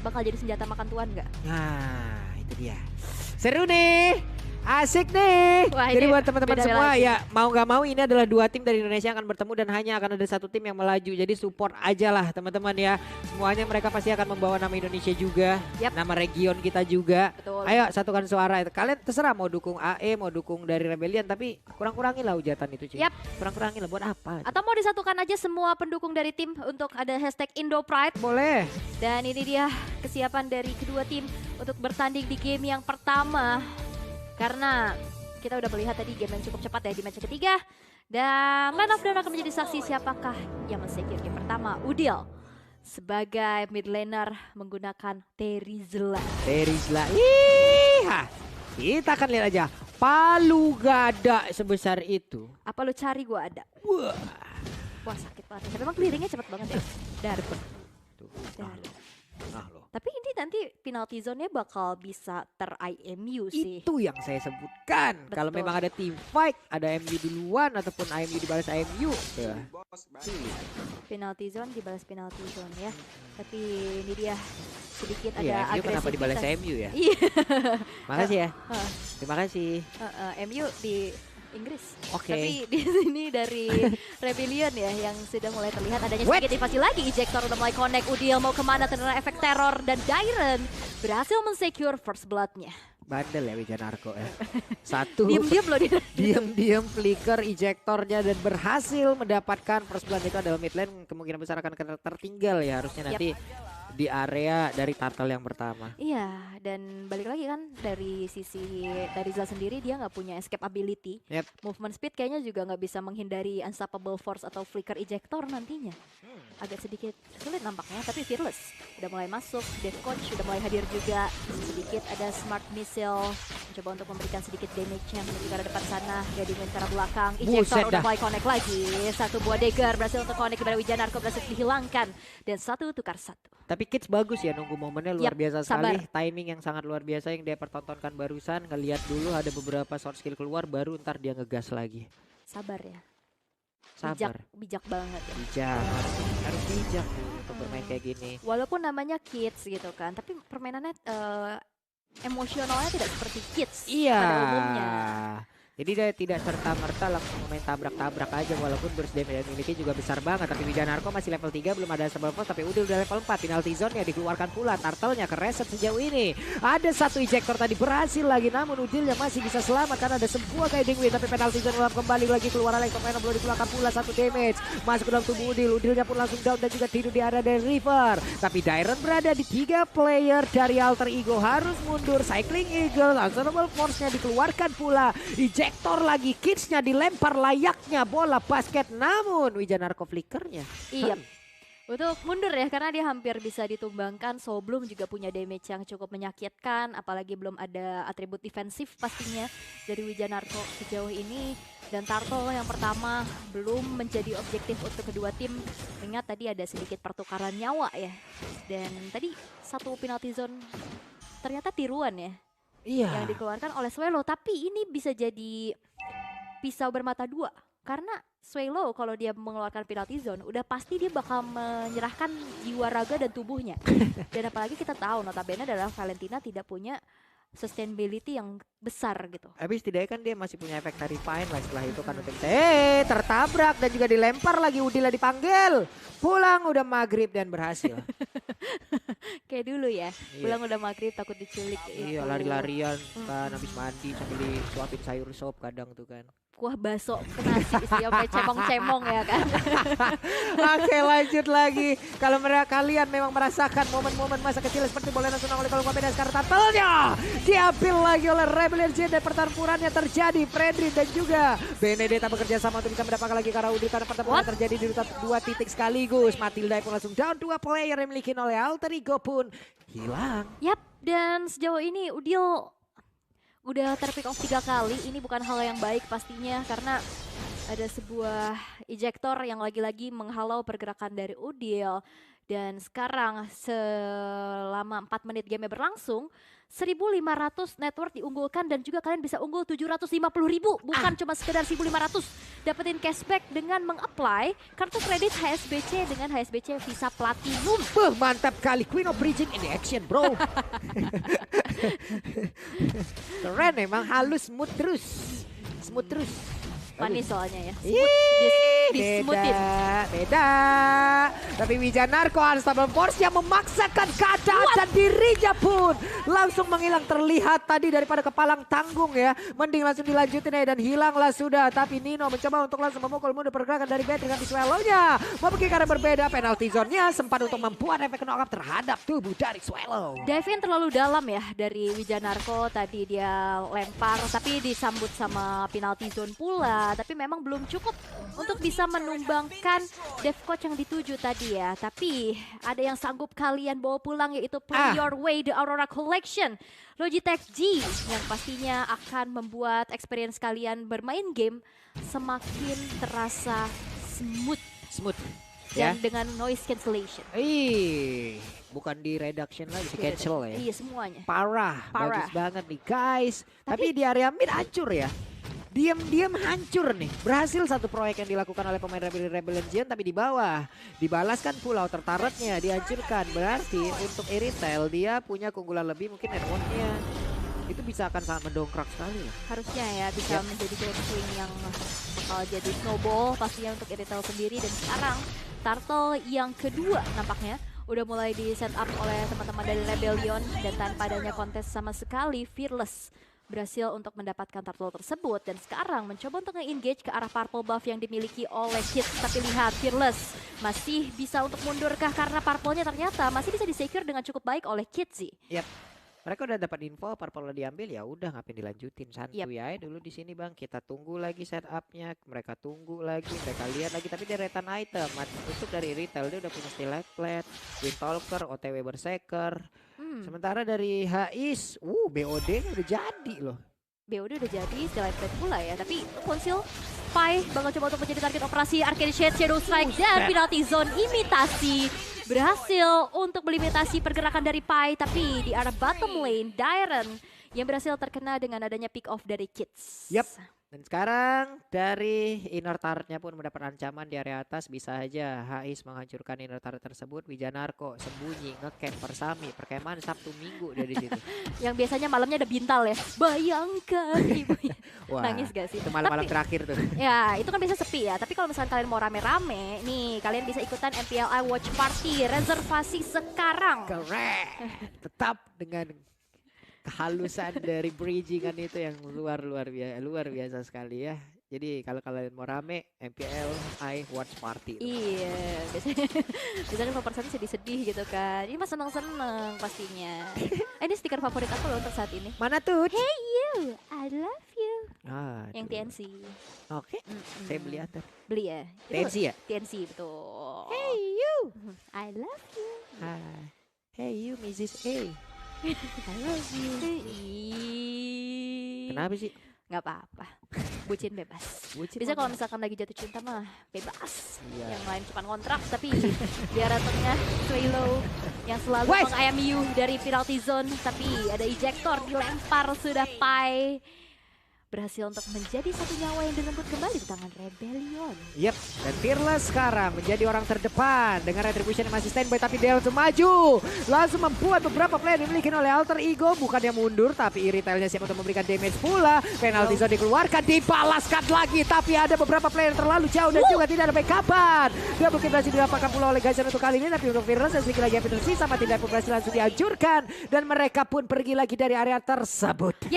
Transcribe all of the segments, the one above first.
bakal jadi senjata makan tuan nggak? Nah, itu dia. Seru nih. Asik nih. Wah, Jadi ini buat teman-teman beda semua lagi. ya mau nggak mau ini adalah 2 tim dari Indonesia yang akan bertemu dan hanya akan ada 1 tim yang melaju. Jadi support aja lah teman-teman ya. Semuanya mereka pasti akan membawa nama Indonesia juga, Yap. nama region kita juga. Betul. Ayo satukan suara. Kalian terserah mau dukung AE, mau dukung dari Rebellion, tapi kurang-kurangin lah hujatan itu cuy. Yap. Kurang-kurangin lah buat apa? Atau mau disatukan aja semua pendukung dari tim untuk ada hashtag Indo Pride. Boleh. Dan ini dia kesiapan dari kedua tim untuk bertanding di game yang pertama. Karena kita udah melihat tadi game yang cukup cepat ya di match ketiga. Dan Man of the Dawn akan menjadi saksi siapakah yang mensecure game pertama. Udil sebagai mid laner menggunakan Terizla. Terizla. Iha. Kita akan lihat aja. Palu gada sebesar itu. Apa lu cari gua ada? Wah. Wah sakit banget. Tapi emang clearingnya cepet banget ya. Dar. Tuh. Dar. Nah loh. Tapi ini nanti penalty zone-nya bakal bisa ter-IMU sih. Itu yang saya sebutkan. Betul. Kalau memang ada team fight, ada MU duluan ataupun IMU dibalas IMU. Tuh. Penalty zone dibalas penalty zone ya. Tapi ini dia sedikit Iya, ada MU kenapa dibalas agresivitas. MU ya? Iya. Makasih ya. Hah. Terima kasih. MU di Inggris. Oke. Tapi di sini dari Rebellion ya yang sudah mulai terlihat adanya Wait. sedikit invasi lagi. Ejector udah mulai connect. Udil mau kemana terkena efek teror dan Dairen berhasil mensecure first blood-nya. Bandel ya Wijanarko ya. Satu. Diam-diam loh dia. Diam-diam flicker ejektornya dan berhasil mendapatkan first blood. Itu adalah mid lane, kemungkinan besar akan tertinggal ya harusnya nanti di area dari turtle yang pertama. Iya, dan balik lagi kan dari sisi Zla sendiri dia nggak punya escape ability. Yep. Movement speed kayaknya juga nggak bisa menghindari unstoppable force atau flicker ejector nantinya. Agak sedikit sulit nampaknya, tapi fearless udah mulai masuk. Dev Coach udah mulai hadir juga. Sedikit ada smart missile coba untuk memberikan sedikit damage-nya menuju ke arah depan sana. Gading ke arah belakang. Ejector Buset udah dah. mulai connect lagi. Satu buah dagger berhasil untuk connect kepada Wijanarko, berhasil dihilangkan dan satu tukar satu. Tapi Kids bagus ya nunggu momennya luar Yap, biasa sabar. sekali. Timing yang sangat luar biasa yang dia pertontonkan barusan. Ngelihat dulu ada beberapa short skill keluar baru ntar dia ngegas lagi. Sabar ya. Sabar. Bijak banget ya. Bijak. Harus bijak untuk bermain kayak gini. Walaupun namanya kids gitu kan, tapi permainannya emosionalnya tidak seperti kids Iya. pada umumnya. Jadi dia tidak serta-merta langsung main tabrak-tabrak aja walaupun burst damage yang dimiliki juga besar banget. Tapi Wijanarko masih level 3 belum ada double force tapi udah level 4. Penalty zone nya dikeluarkan pula. Turtle-nya ke reset sejauh ini. Ada satu ejector tadi berhasil lagi namun Udilnya masih bisa selamat karena ada sebuah guiding wave. Tapi penalty zone ulang kembali lagi keluar Electromagnet belum dikeluarkan pula satu damage. Masuk ke dalam tubuh Udil. Udilnya pun langsung down dan juga tidur di area dari River. Tapi Dairen berada di 3 player dari Alter Ego harus mundur. Cycling Eagle, unstoppable force-nya dikeluarkan pula. Ejector lagi, Kids-nya dilempar layaknya bola basket namun Wijanarko flickernya. Iya. Untuk mundur ya karena dia hampir bisa ditumbangkan. Soblum juga punya damage yang cukup menyakitkan, apalagi belum ada atribut defensif pastinya dari Wijanarko sejauh ini. Dan Turtle yang pertama belum menjadi objektif untuk kedua tim. Ingat tadi ada sedikit pertukaran nyawa ya. Dan tadi satu penalty zone ternyata tiruan ya. Iya. Yang dikeluarkan oleh Swelo, tapi ini bisa jadi pisau bermata dua karena Swelo kalau dia mengeluarkan penalty zone udah pasti dia bakal menyerahkan jiwa raga dan tubuhnya. Dan apalagi kita tahu notabene adalah Valentina tidak punya sustainability yang besar gitu. Habis setidaknya kan dia masih punya efek Terrifying lah setelah itu kan untuk tertabrak dan juga dilempar lagi Udila dipanggil. Pulang udah maghrib dan berhasil. Kayak dulu ya, Iya. pulang udah maghrib takut diculik. Iya itu. lari-larian kan habis mandi sambil disuapin sayur sop kadang tuh kan. Kuah baso ke nasi sih sampai cemong-cemong ya kan. Oke lanjut lagi. Kalau mereka kalian memang merasakan momen-momen masa kecil seperti bola nasional oleh kalau beda sekarang turtle-nya diambil lagi oleh Rebellion Z dan pertempurannya terjadi. Fredrin dan juga Benedetta bekerja sama untuk bisa mendapatkan lagi karena Udil karena pertempuran terjadi di dua titik sekaligus. Matilda pun langsung down 2 player yang dimiliki oleh Alter Ego pun hilang. Yap, dan sejauh ini Udil udah terpick off 3 kali. Ini bukan hal yang baik pastinya karena ada sebuah ejector yang lagi-lagi menghalau pergerakan dari Udil. Dan sekarang selama 4 menit game berlangsung, 1.500 network diunggulkan dan juga kalian bisa unggul 750.000. Bukan cuma sekedar 1.500. Dapetin cashback dengan meng-apply kartu kredit HSBC dengan HSBC Visa Platinum. Mantap kali, Queen of Bridging in action bro. Keren emang, halus, smooth terus. Smooth terus. Manis soalnya ya. Beda, beda. Tapi Wijanarko Unstoppable Force yang memaksakan keadaan dan dirinya pun langsung menghilang, terlihat tadi daripada kepalang tanggung ya. Mending langsung dilanjutin ya dan hilanglah sudah. Tapi Nino mencoba untuk langsung memukul mundur pergerakan dari Bad dengan Swallow-nya. Memiliki cara berbeda, penalty zone-nya sempat untuk membuat efek knock-up terhadap tubuh dari Swallow. Devin terlalu dalam ya dari Wijanarko, tadi dia lempar tapi disambut sama penalty zone pula. Tapi memang belum cukup untuk bisa menumbangkan Dev Coach yang dituju tadi ya. Tapi ada yang sanggup kalian bawa pulang, yaitu Play Your Way The Aurora Collection Logitech G, yang pastinya akan membuat experience kalian bermain game semakin terasa smooth dan dengan noise cancellation. Bukan di reduction lagi, di cancel ya. Iya, semuanya. Parah. Bagus banget nih guys. Tapi di area mid hancur ya. Diam-diam hancur nih. Berhasil satu proyek yang dilakukan oleh pemain Rebel Legion, tapi di bawah dibalaskan pula outer turretnya, dihancurkan. Berarti untuk Irithel dia punya keunggulan lebih, mungkin networknya itu bisa akan sangat mendongkrak sekali lah. Harusnya ya bisa menjadi game swing yang bakal jadi snowball pastinya untuk Irithel sendiri. Dan sekarang turtle yang kedua nampaknya udah mulai di set up oleh teman-teman dari Rebellion, dan tanpa adanya kontes sama sekali, Fearless berhasil untuk mendapatkan turtle tersebut dan sekarang mencoba untuk nge-engage ke arah purple buff yang dimiliki oleh Kids. Tapi lihat, Fearless masih bisa untuk mundurkah karena purple-nya ternyata masih bisa di-secure dengan cukup baik oleh Kids sih. Mereka udah dapat info purple diambil, ya udah ngapain dilanjutin, santuy ya dulu di sini bang. Kita tunggu lagi setupnya, mereka tunggu lagi, mereka lihat lagi. Tapi deretan item untuk dari retail dia udah punya Stilett Plate, Windtalker, OTW Berserker. Sementara dari Hais, BOD udah jadi loh. BOD udah jadi, Stilett Plate pula ya. Tapi Konsil, Pai bakal coba untuk menjadi target operasi Arcane Shade, Shadow Strike, dan penalty zone imitasi. Berhasil untuk melimitasi pergerakan dari Pai, tapi di arah bottom lane, Dairen yang berhasil terkena dengan adanya pick off dari Kids. Dan sekarang dari inner turretnya pun mendapat ancaman di area atas. Bisa aja Hais menghancurkan inner turret tersebut. Wijanarko sembunyi ngecamp Persami, perkemahan Sabtu Minggu dari situ. Yang biasanya malamnya ada bintal ya. Bayangkan ibunya. Wah, nangis gak sih? Itu malam-malam terakhir tuh. Ya, itu kan biasa sepi ya. Tapi kalau misalnya kalian mau rame-rame, nih kalian bisa ikutan MPLI Watch Party. Reservasi sekarang. Correct. Tetap dengan kehalusan dari bridgingan itu yang luar biasa sekali ya. Jadi kalau kalian mau rame, MPLI Watch Party. Iya, biasanya 5% sedih-sedih gitu kan. Ini mah seneng-seneng pastinya. Ini stiker favorit aku loh untuk saat ini. Mana tuh? Hey you, I love you. Yang Tuh. TNC. Oke, saya beli atas. Beli ya? TNC ya? TNC, betul. Hey you. I love you. Hey you, Mrs. A. I love you. Kenapa sih? Nggak apa-apa. Bucin bebas. Bisa kalau misalkan lagi jatuh cinta mah bebas. Yang lain cuma kontrak, tapi di arah tengah Swallow yang selalu mengayomi you dari penalty zone, tapi ada ejector dilempar sudah Pai. Berhasil untuk menjadi satu nyawa yang direnggut kembali di tangan Rebellion. Dan Fearless sekarang menjadi orang terdepan dengan Retribution yang masih standby, tapi dia langsung maju. Langsung membuat beberapa play yang dimiliki oleh Alter Ego. Bukannya mundur, tapi Irithel-nya siap untuk memberikan damage pula. Penalty zone dikeluarkan, dibalaskan lagi. Tapi ada beberapa play yang terlalu jauh dan juga tidak ada backupan. Dia mungkin berhasil didapatkan pula oleh Gaisan untuk kali ini. Tapi untuk Fearless yang sedikit lagi yang tersisa, sama tidak berhasil langsung dihancurkan. Dan mereka pun pergi lagi dari area tersebut.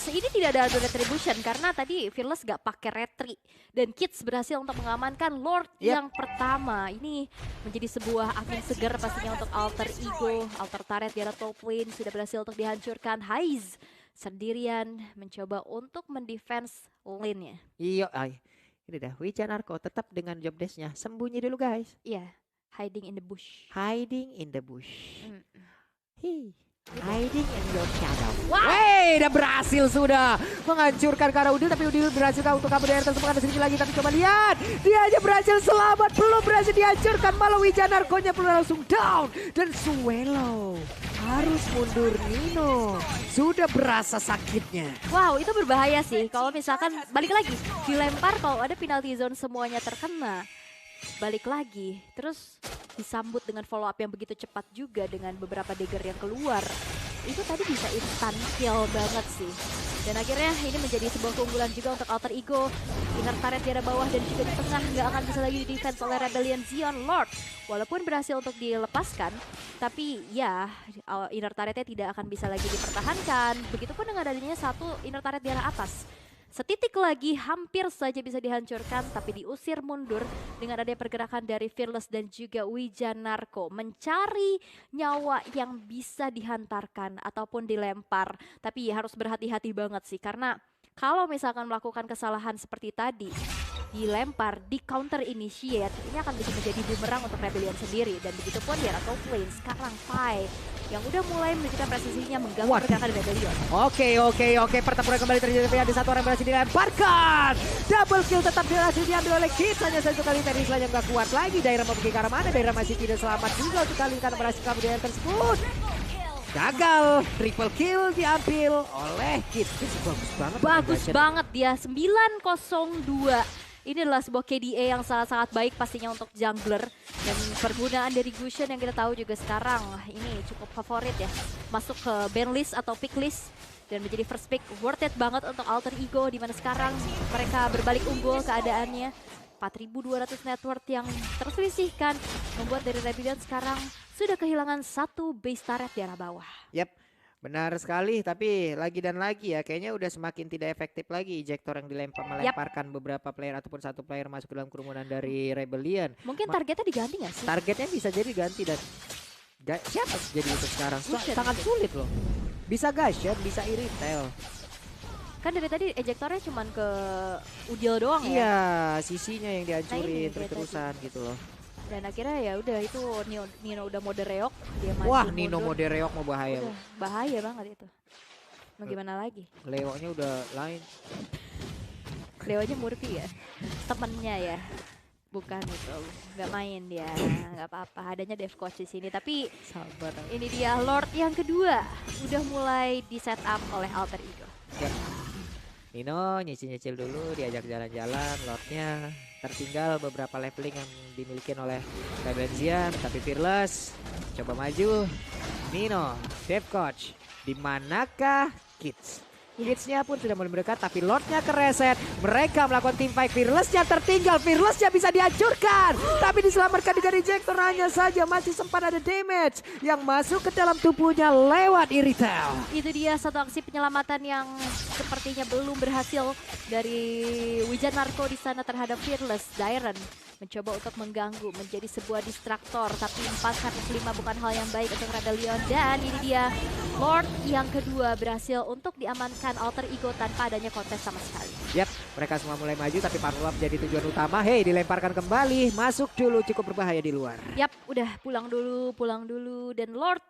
Ini tidak ada retribution karena tadi Fearless gak pakai retri dan Kids berhasil untuk mengamankan Lord yang pertama. Ini menjadi sebuah angin segar pastinya untuk Alter Ego. Alter Turret di arah top lane sudah berhasil untuk dihancurkan. Haiz sendirian mencoba untuk mendefense lane-nya. Ini dah Wijanarko tetap dengan job desk-nya. Sembunyi dulu guys. Hiding in the bush. Hiding in the bush. Hiding in your shadow. Udah berhasil sudah menghancurkan ke arah Udil, tapi Udil berhasil untuk kabur dari atas, ada sedikit lagi, tapi coba lihat, dia aja berhasil selamat, belum berhasil dihancurkan, malah Wijanarko-nya pun langsung down, dan Swallow mundur Nino. Sudah berasa sakitnya. Wow, itu berbahaya sih. Kalau misalkan balik lagi, dilempar kalau ada penalty zone semuanya terkena. Balik lagi, terus disambut dengan follow up yang begitu cepat juga dengan beberapa dagger yang keluar. Itu tadi bisa instant kill banget sih. Dan akhirnya ini menjadi sebuah keunggulan juga untuk Alter Ego. Inner turret di arah bawah dan juga di tengah nggak akan bisa lagi di defense oleh Rebellion Zion Lord. Walaupun berhasil untuk dilepaskan, tapi ya inner turretnya tidak akan bisa lagi dipertahankan. Begitupun dengan adanya satu inner turret di arah atas. Setitik lagi hampir saja bisa dihancurkan tapi diusir mundur dengan adanya pergerakan dari Fearless dan juga Wijanarko mencari nyawa yang bisa dihantarkan ataupun dilempar. Tapi ya harus berhati-hati banget sih karena kalau misalkan melakukan kesalahan seperti tadi dilempar, di counter initiate, ini akan bisa menjadi bumerang untuk Rebellion sendiri. Dan begitu pun di top lane sekarang Pai yang udah mulai menunjukkan presisinya mengganggu pergerakan Rebellion. Oke. Pertempuran kembali terjadi tapi ada satu orang berhasil dilemparkan. Double kill tetap berhasil diambil oleh Kids. Hanya satu kali Teddy yang gak kuat lagi. Daerah mau pergi ke arah mana? Daerah masih tidak selamat juga untuk kali ini karena berhasil kabur dari tersebut. Gagal, triple kill diambil oleh Kids. Bagus banget dia, 902. Ini adalah sebuah KDA yang sangat-sangat baik pastinya untuk jungler. Dan pergunaan dari Gusion yang kita tahu juga sekarang ini cukup favorit ya. Masuk ke ban list atau pick list. Dan menjadi first pick worth it banget untuk Alter Ego. Dimana sekarang mereka berbalik unggul keadaannya. 4.200 net worth yang terselisihkan. Membuat dari Rebellion sekarang sudah kehilangan satu base turret di arah bawah. Yap. Benar sekali, tapi lagi dan lagi ya kayaknya udah semakin tidak efektif lagi ejector yang melemparkan beberapa player ataupun satu player masuk ke dalam kerumunan dari Rebellion. Mungkin targetnya diganti nggak sih? Targetnya bisa jadi ganti dan siapa jadi untuk sekarang? Sangat sulit loh. Bisa Gashen, bisa Iritel. Kan dari tadi ejectornya cuman ke Udil doang ya? Iya, sisinya yang dihancurin terus-terusan gitu loh. Dan akhirnya ya udah itu Nino udah mode reok, dia maju. Wah, Nino mode reok mau bahaya. Udah, bahaya banget itu. Mau gimana lagi? Leonya udah lain. Leonya Murphy ya? Temennya ya? Bukan itu, nggak main dia, nggak apa-apa. Adanya Dev Coach di sini, tapi sabar. Ini dia Lord yang kedua, udah mulai di setup oleh Alter Ego. Ya. Nino nyicil-nyicil dulu, diajak jalan-jalan, Lordnya tertinggal beberapa leveling yang dimiliki oleh Rebellion, tapi Fearless coba maju. Nino, Dev Coach, di manakah Kids? Kidsnya pun sudah mulai mendekat, tapi Lordnya kereset. Mereka melakukan team fight, Fearlessnya tertinggal, Fearlessnya bisa dihancurkan. Tapi diselamatkan dengan ejector, hanya saja masih sempat ada damage yang masuk ke dalam tubuhnya lewat Iritel. Itu dia satu aksi penyelamatan yang sepertinya belum berhasil dari Wijanarko di sana terhadap Fearless. Dairen mencoba untuk mengganggu, menjadi sebuah distraktor, tapi 4-5 bukan hal yang baik untuk Rebellion. Dan ini dia Lord yang kedua berhasil untuk diamankan Alter Ego tanpa adanya kontes sama sekali. Yap, mereka semua mulai maju tapi Parulap jadi tujuan utama. Hei, dilemparkan kembali, masuk dulu, cukup berbahaya di luar. Yap, udah pulang dulu. Dan Lord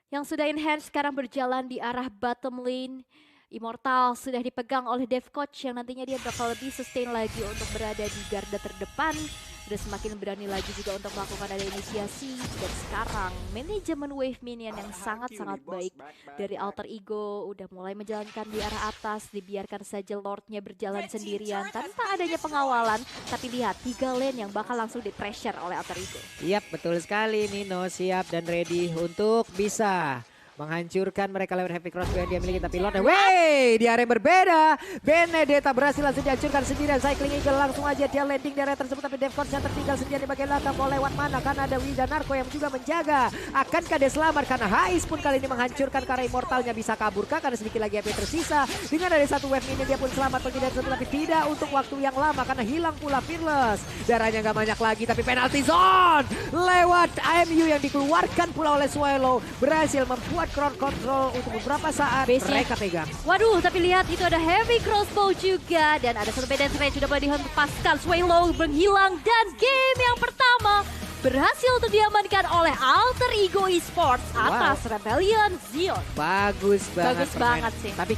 yang sudah in hand sekarang berjalan di arah bottom lane. Immortal sudah dipegang oleh Dev Coach yang nantinya dia bakal lebih sustain lagi untuk berada di garda terdepan. Udah semakin berani lagi juga untuk melakukan ada inisiasi. Dan sekarang manajemen wave minion yang sangat-sangat baik dari Alter Ego udah mulai menjalankan di arah atas. Dibiarkan saja Lordnya berjalan sendirian tanpa adanya pengawalan. Tapi lihat 3 lane yang bakal langsung di pressure oleh Alter Ego. Yap, betul sekali. Nino siap dan ready untuk bisa menghancurkan mereka lewat heavy crossbow yang dia miliki, tapi Lord di area yang berbeda. Benedetta berhasil langsung dihancurkan sendirian. Cycling Eagle langsung aja dia landing di area tersebut, tapi Devcon yang tertinggal sendirian di bagian belakang. Mau lewat mana? Karena ada Wijanarko yang juga menjaga. Akankah dia selamat? Karena Hais pun kali ini menghancurkan karena Immortalnya bisa kaburkah karena sedikit lagi HP tersisa. Dengan ada satu wave ini dia pun selamat pergi dari tersebut, tapi tidak untuk waktu yang lama karena hilang pula Fearless. Darahnya nggak banyak lagi, tapi penalty zone lewat AMU yang dikeluarkan pula oleh Swallow berhasil membuat crowd control untuk beberapa saat. Mereka pegang. Waduh, tapi lihat itu ada heavy crossbow juga dan ada satu beda range sudah boleh dihempaskan. Swallow menghilang dan game yang pertama berhasil untuk diamankan oleh Alter Ego Esports atas Rebellion Zion. Bagus banget sih. Tapi